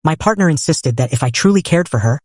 My partner insisted that if I truly cared for her,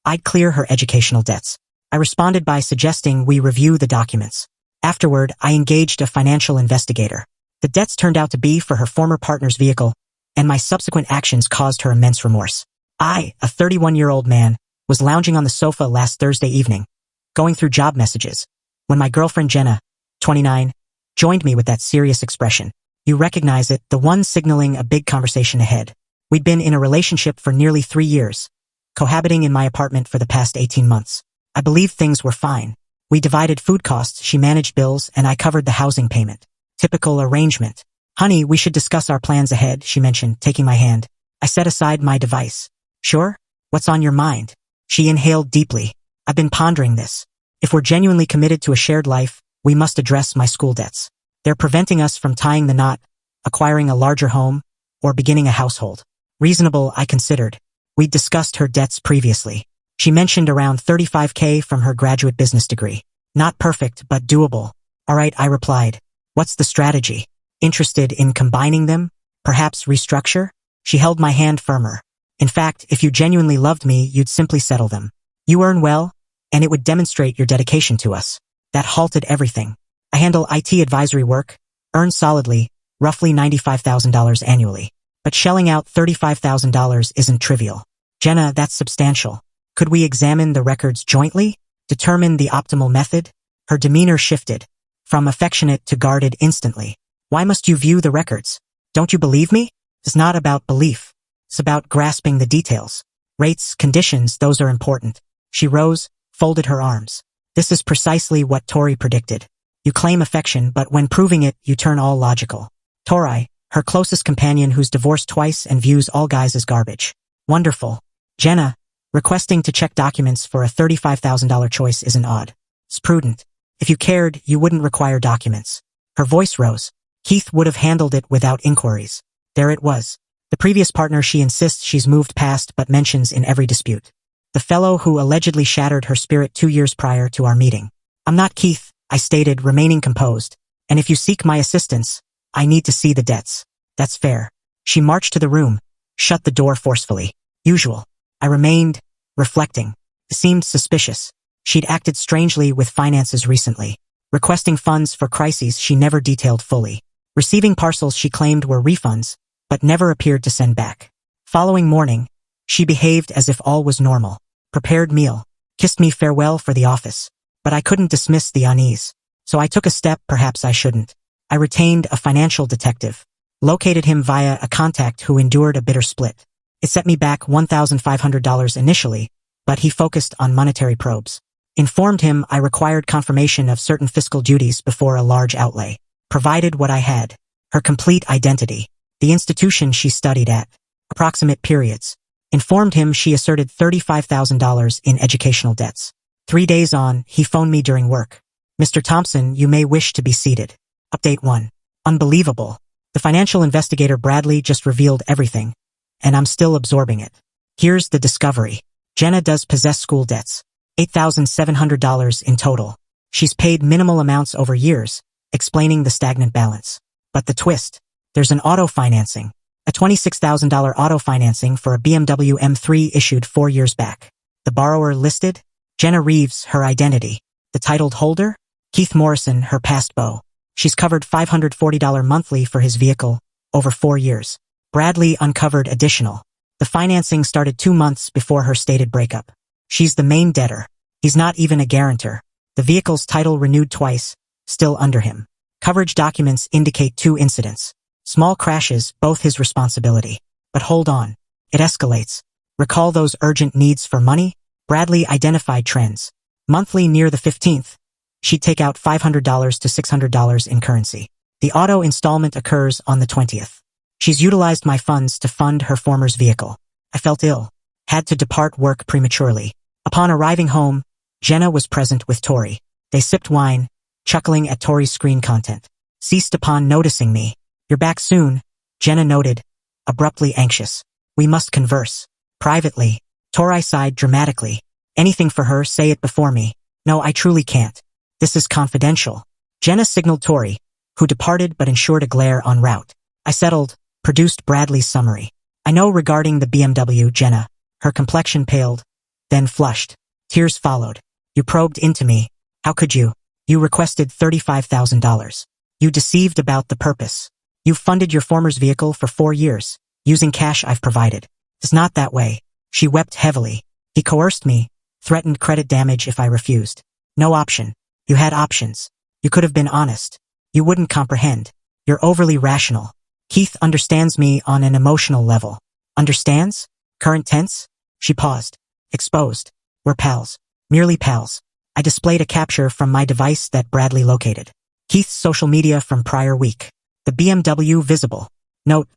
I'd clear her educational debts. I responded by suggesting we review the documents. Afterward, I engaged a financial investigator. The debts turned out to be for her former partner's vehicle, and my subsequent actions caused her immense remorse. I, a 31-year-old man, was lounging on the sofa last Thursday evening, going through job messages, when my girlfriend Jenna, 29, joined me with that serious expression. You recognize it, the one signaling a big conversation ahead. We'd been in a relationship for nearly 3 years, cohabiting in my apartment for the past 18 months. I believed things were fine. We divided food costs, she managed bills, and I covered the housing payment. Typical arrangement. Honey, we should discuss our plans ahead, she mentioned, taking my hand. I set aside my device. Sure? What's on your mind? She inhaled deeply. I've been pondering this. If we're genuinely committed to a shared life, we must address my school debts. They're preventing us from tying the knot, acquiring a larger home, or beginning a household. Reasonable, I considered. We'd discussed her debts previously. She mentioned around $35K from her graduate business degree. Not perfect, but doable. All right, I replied. What's the strategy? Interested in combining them? Perhaps restructure? She held my hand firmer. In fact, if you genuinely loved me, you'd simply settle them. You earn well, and it would demonstrate your dedication to us. That halted everything. I handle IT advisory work, earn solidly, roughly $95,000 annually. But shelling out $35,000 isn't trivial. Jenna, that's substantial. Could we examine the records jointly? Determine the optimal method? Her demeanor shifted, from affectionate to guarded instantly. Why must you view the records? Don't you believe me? It's not about belief. It's about grasping the details. Rates, conditions, those are important. She rose, folded her arms. This is precisely what Tori predicted. You claim affection, but when proving it, you turn all logical. Tori, her closest companion who's divorced twice and views all guys as garbage. Wonderful. Jenna, requesting to check documents for a $35,000 choice isn't odd. It's prudent. If you cared, you wouldn't require documents. Her voice rose. Keith would have handled it without inquiries. There it was. The previous partner she insists she's moved past but mentions in every dispute. The fellow who allegedly shattered her spirit 2 years prior to our meeting. I'm not Keith, I stated, remaining composed. And if you seek my assistance, I need to see the debts. That's fair. She marched to the room, shut the door forcefully. Usual. I remained, reflecting. It seemed suspicious. She'd acted strangely with finances recently, requesting funds for crises she never detailed fully, receiving parcels she claimed were refunds, but never appeared to send back. Following morning, she behaved as if all was normal, prepared meal, kissed me farewell for the office, but I couldn't dismiss the unease. So I took a step perhaps I shouldn't. I retained a financial detective, located him via a contact who endured a bitter split. It set me back $1,500 initially, but he focused on monetary probes. Informed him I required confirmation of certain fiscal duties before a large outlay. Provided what I had. Her complete identity. The institution she studied at. Approximate periods. Informed him she asserted $35,000 in educational debts. 3 days on, he phoned me during work. Mr. Thompson, you may wish to be seated. Update 1. Unbelievable. The financial investigator Bradley just revealed everything, and I'm still absorbing it. Here's the discovery. Jenna does possess school debts. $8,700 in total. She's paid minimal amounts over years, explaining the stagnant balance. But the twist. There's an auto financing. A $26,000 auto financing for a BMW M3 issued 4 years back. The borrower listed? Jenna Reeves, her identity. The titled holder? Keith Morrison, her past beau. She's covered $540 monthly for his vehicle, over 4 years. Bradley uncovered additional. The financing started 2 months before her stated breakup. She's the main debtor. He's not even a guarantor. The vehicle's title renewed twice, still under him. Coverage documents indicate 2 incidents. Small crashes, both his responsibility. But hold on. It escalates. Recall those urgent needs for money? Bradley identified trends. Monthly near the 15th, she'd take out $500 to $600 in currency. The auto installment occurs on the 20th. She's utilized my funds to fund her former's vehicle. I felt ill. Had to depart work prematurely. Upon arriving home, Jenna was present with Tori. They sipped wine, chuckling at Tori's screen content. Ceased upon noticing me. You're back soon, Jenna noted, abruptly anxious. We must converse. Privately. Tori sighed dramatically. Anything for her, say it before me. No, I truly can't. This is confidential. Jenna signaled Tori, who departed but ensured a glare en route. I settled, produced Bradley's summary. I know regarding the BMW, Jenna. Her complexion paled, then flushed. Tears followed. You probed into me. How could you? You requested $35,000. You deceived about the purpose. You funded your former's vehicle for 4 years, using cash I've provided. It's not that way. She wept heavily. He coerced me, threatened credit damage if I refused. No option. You had options. You could have been honest. You wouldn't comprehend. You're overly rational. Keith understands me on an emotional level. Understands? Current tense? She paused. Exposed. We're pals. Merely pals. I displayed a capture from my device that Bradley located. Keith's social media from prior week. The BMW visible. Note.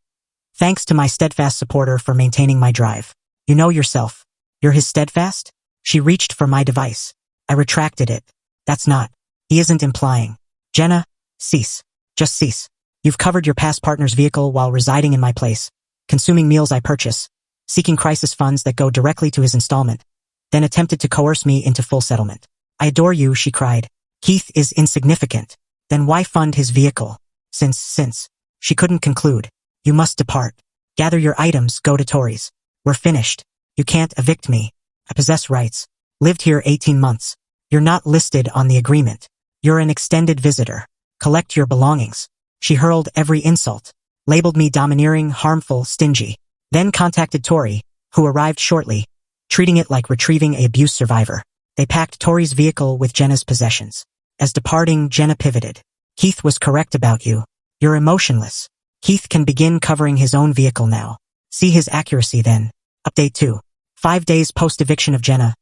Thanks to my steadfast supporter for maintaining my drive. You know yourself. You're his steadfast? She reached for my device. I retracted it. That's not. He isn't implying. Jenna, cease. Just cease. You've covered your past partner's vehicle while residing in my place, consuming meals I purchase, seeking crisis funds that go directly to his installment, then attempted to coerce me into full settlement. I adore you, she cried. Keith is insignificant. Then why fund his vehicle? Since. She couldn't conclude. You must depart. Gather your items, go to Tori's. We're finished. You can't evict me. I possess rights. Lived here 18 months. You're not listed on the agreement. You're an extended visitor. Collect your belongings. She hurled every insult. Labeled me domineering, harmful, stingy. Then contacted Tori, who arrived shortly, treating it like retrieving an abuse survivor. They packed Tori's vehicle with Jenna's possessions. As departing, Jenna pivoted. Keith was correct about you. You're emotionless. Keith can begin covering his own vehicle now. See his accuracy then. Update 2. 5 days post-eviction of Jenna.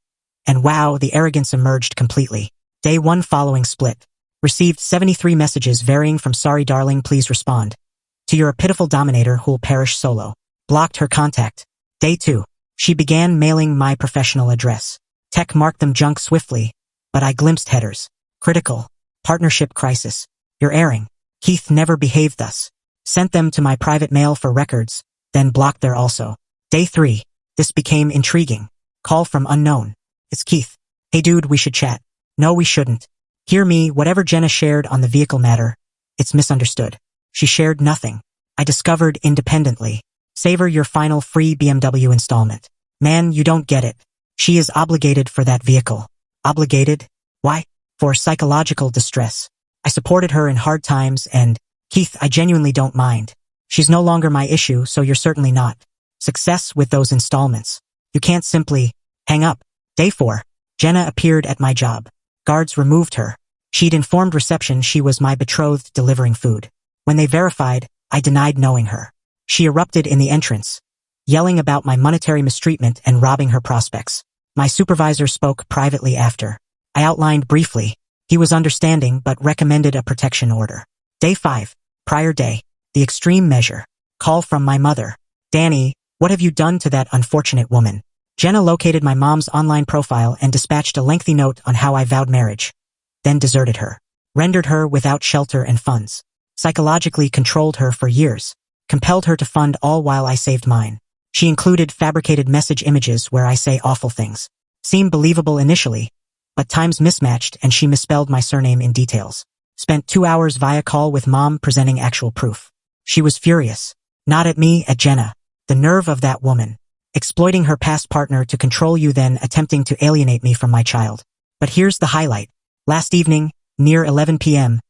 And wow, the arrogance emerged completely. Day 1 following split. Received 73 messages varying from sorry darling please respond, to you're a pitiful dominator who'll perish solo. Blocked her contact. Day 2. She began mailing my professional address. Tech marked them junk swiftly, but I glimpsed headers. Critical. Partnership crisis. You're airing. Keith never behaved thus. Sent them to my private mail for records, then blocked there also. Day 3. This became intriguing. Call from unknown. It's Keith. Hey dude, we should chat. No, we shouldn't. Hear me, whatever Jenna shared on the vehicle matter, it's misunderstood. She shared nothing. I discovered independently. Savor your final free BMW installment. Man, you don't get it. She is obligated for that vehicle. Obligated? Why? For psychological distress. I supported her in hard times and, Keith, I genuinely don't mind. She's no longer my issue, so you're certainly not. Success with those installments. You can't simply hang up. Day 4. Jenna appeared at my job. Guards removed her. She'd informed reception she was my betrothed delivering food. When they verified, I denied knowing her. She erupted in the entrance, yelling about my monetary mistreatment and robbing her prospects. My supervisor spoke privately after. I outlined briefly. He was understanding but recommended a protection order. Day 5. Prior day. The extreme measure. Call from my mother. Danny, what have you done to that unfortunate woman? Jenna located my mom's online profile and dispatched a lengthy note on how I vowed marriage, then deserted her, rendered her without shelter and funds, psychologically controlled her for years, compelled her to fund all while I saved mine. She included fabricated message images where I say awful things. Seemed believable initially, but times mismatched and she misspelled my surname in details. Spent 2 hours via call with mom presenting actual proof. She was furious. Not at me, at Jenna. The nerve of that woman. Exploiting her past partner to control you, then attempting to alienate me from my child. But here's the highlight. Last evening, near 11 p.m.,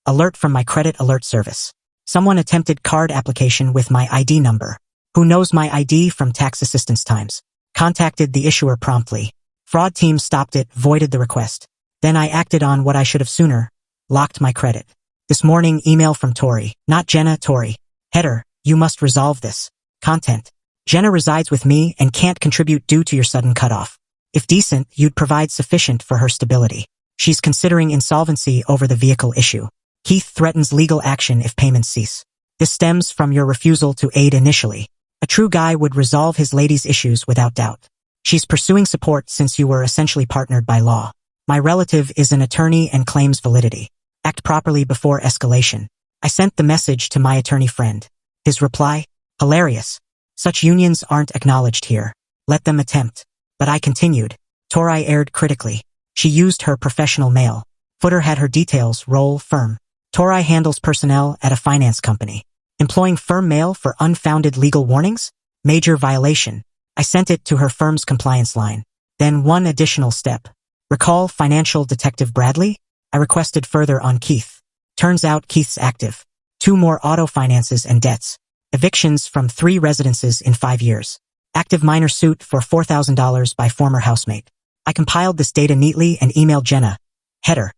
alert from my credit alert service. Someone attempted card application with my ID number. Who knows my ID from tax assistance times? Contacted the issuer promptly. Fraud team stopped it, voided the request. Then I acted on what I should have sooner. Locked my credit. This morning, email from Tori. Not Jenna, Tori. Header, you must resolve this. Content. Jenna resides with me and can't contribute due to your sudden cutoff. If decent, you'd provide sufficient for her stability. She's considering insolvency over the vehicle issue. Keith threatens legal action if payments cease. This stems from your refusal to aid initially. A true guy would resolve his lady's issues without doubt. She's pursuing support since you were essentially partnered by law. My relative is an attorney and claims validity. Act properly before escalation. I sent the message to my attorney friend. His reply? Hilarious. Such unions aren't acknowledged here. Let them attempt. But I continued. Tori aired critically. She used her professional mail. Footer had her details, role, firm. Tori handles personnel at a finance company. Employing firm mail for unfounded legal warnings? Major violation. I sent it to her firm's compliance line. Then one additional step. Recall financial detective Bradley? I requested further on Keith. Turns out Keith's active. 2 more auto finances and debts. Evictions from 3 residences in 5 years. Active minor suit for $4,000 by former housemate. I compiled this data neatly and emailed Jenna. Header.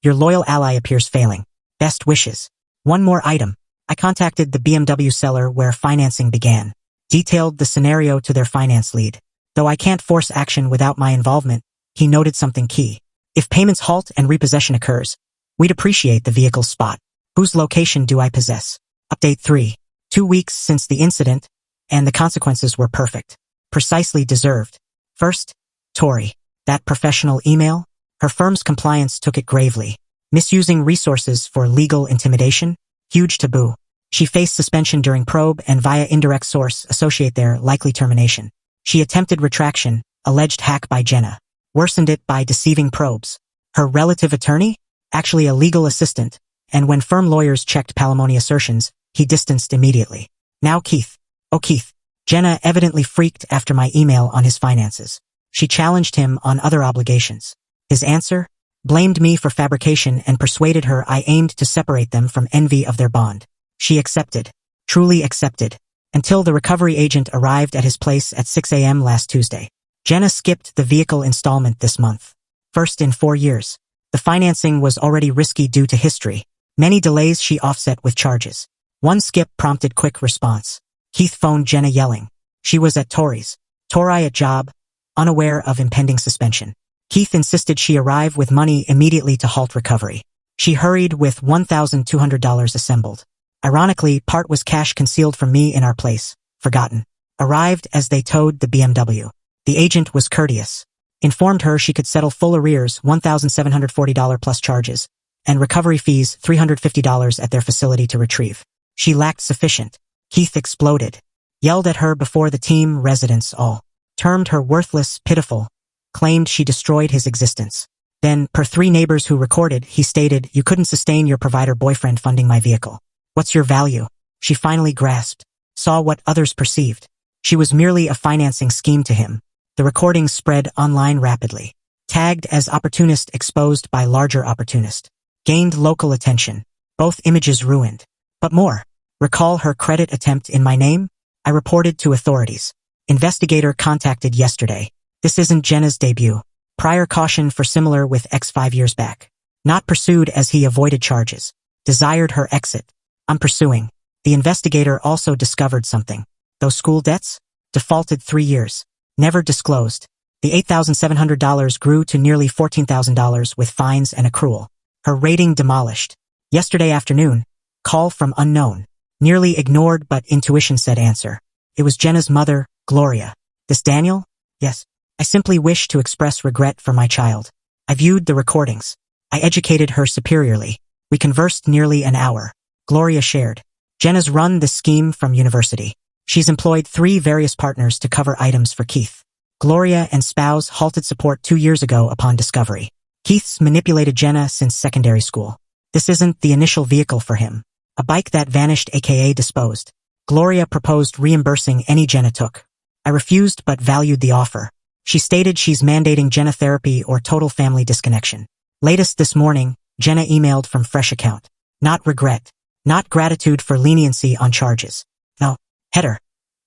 Your loyal ally appears failing. Best wishes. One more item. I contacted the BMW seller where financing began. Detailed the scenario to their finance lead. Though I can't force action without my involvement, he noted something key. If payments halt and repossession occurs, we'd appreciate the vehicle's spot. Whose location do I possess? Update 3. 2 weeks since the incident, and the consequences were perfect. Precisely deserved. First, Tori. That professional email? Her firm's compliance took it gravely. Misusing resources for legal intimidation? Huge taboo. She faced suspension during probe and via indirect source associate their likely termination. She attempted retraction, alleged hack by Jenna. Worsened it by deceiving probes. Her relative attorney? Actually a legal assistant, and when firm lawyers checked palimony assertions, he distanced immediately. Now Keith. Oh Keith. Jenna evidently freaked after my email on his finances. She challenged him on other obligations. His answer? Blamed me for fabrication and persuaded her I aimed to separate them from envy of their bond. She accepted. Truly accepted. Until the recovery agent arrived at his place at 6 a.m. last Tuesday. Jenna skipped the vehicle installment this month. First in 4 years. The financing was already risky due to history. Many delays she offset with charges. One skip prompted quick response. Keith phoned Jenna yelling. She was at Tori's. Tori at job, unaware of impending suspension. Keith insisted she arrive with money immediately to halt recovery. She hurried with $1,200 assembled. Ironically, part was cash concealed from me in our place, forgotten. Arrived as they towed the BMW. The agent was courteous. Informed her she could settle full arrears $1,740 plus charges, and recovery fees $350 at their facility to retrieve. She lacked sufficient. Keith exploded. Yelled at her before the team residents all. Termed her worthless, pitiful. Claimed she destroyed his existence. Then, per 3 neighbors who recorded, he stated, "You couldn't sustain your provider boyfriend funding my vehicle. What's your value?" She finally grasped. Saw what others perceived. She was merely a financing scheme to him. The recordings spread online rapidly. Tagged as opportunist exposed by larger opportunist. Gained local attention. Both images ruined. But more. Recall her credit attempt in my name? I reported to authorities. Investigator contacted yesterday. This isn't Jenna's debut. Prior caution for similar with ex 5 years back. Not pursued as he avoided charges. Desired her exit. I'm pursuing. The investigator also discovered something. Those school debts? Defaulted 3 years. Never disclosed. The $8,700 grew to nearly $14,000 with fines and accrual. Her rating demolished. Yesterday afternoon, call from unknown. Nearly ignored but intuition said answer. It was Jenna's mother, Gloria. This Daniel? Yes. I simply wish to express regret for my child. I viewed the recordings. I educated her superiorly. We conversed nearly an hour. Gloria shared. Jenna's run this scheme from university. She's employed 3 various partners to cover items for Keith. Gloria and spouse halted support 2 years ago upon discovery. Keith's manipulated Jenna since secondary school. This isn't the initial vehicle for him. A bike that vanished aka disposed. Gloria proposed reimbursing any Jenna took. I refused but valued the offer. She stated she's mandating Jenna therapy or total family disconnection. Latest this morning, Jenna emailed from fresh account. Not regret. Not gratitude for leniency on charges. No. Header.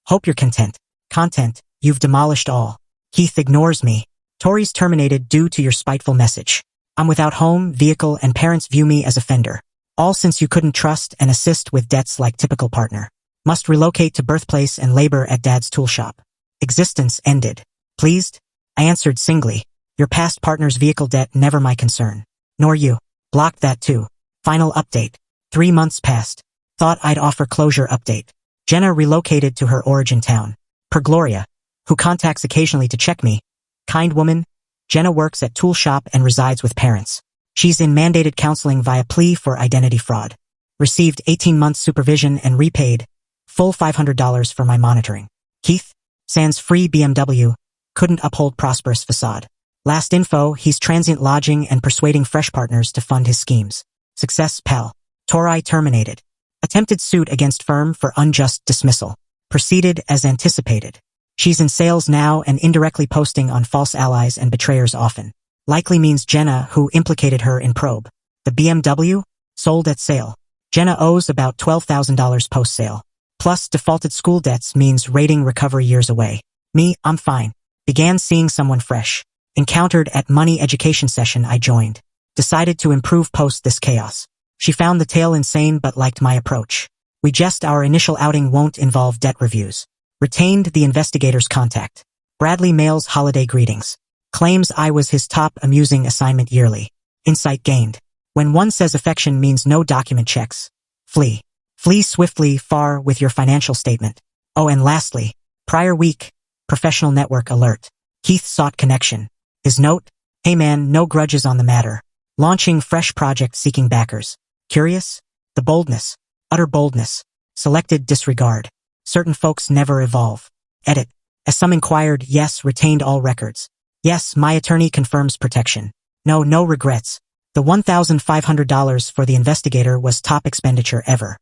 Hope you're content. Content. You've demolished all. Keith ignores me. Tori's terminated due to your spiteful message. I'm without home, vehicle, and parents view me as offender. All since you couldn't trust and assist with debts like typical partner. Must relocate to birthplace and labor at dad's tool shop. Existence ended. Pleased? I answered singly. Your past partner's vehicle debt never my concern. Nor you. Blocked that too. Final update. 3 months passed. Thought I'd offer closure update. Jenna relocated to her origin town. Per Gloria, who contacts occasionally to check me. Kind woman. Jenna works at tool shop and resides with parents. She's in mandated counseling via plea for identity fraud. Received 18 months supervision and repaid full $500 for my monitoring. Keith, sans free BMW, couldn't uphold prosperous facade. Last info, he's transient lodging and persuading fresh partners to fund his schemes. Success pal. Tori terminated. Attempted suit against firm for unjust dismissal. Proceeded as anticipated. She's in sales now and indirectly posting on false allies and betrayers often. Likely means Jenna, who implicated her in probe. The BMW? Sold at sale. Jenna owes about $12,000 post-sale. Plus defaulted school debts means rating recovery years away. Me, I'm fine. Began seeing someone fresh. Encountered at money education session I joined. Decided to improve post this chaos. She found the tale insane but liked my approach. We jest our initial outing won't involve debt reviews. Retained the investigator's contact. Bradley mails holiday greetings. Claims I was his top amusing assignment yearly. Insight gained. When one says affection means no document checks. Flee. Flee swiftly, far with your financial statement. Oh, and lastly, prior week, professional network alert. Keith sought connection. His note? Hey man, no grudges on the matter. Launching fresh project seeking backers. Curious? The boldness. Utter boldness. Selected disregard. Certain folks never evolve. Edit. As some inquired, yes, retained all records. Yes, my attorney confirms protection. No regrets. The $1,500 for the investigator was top expenditure ever.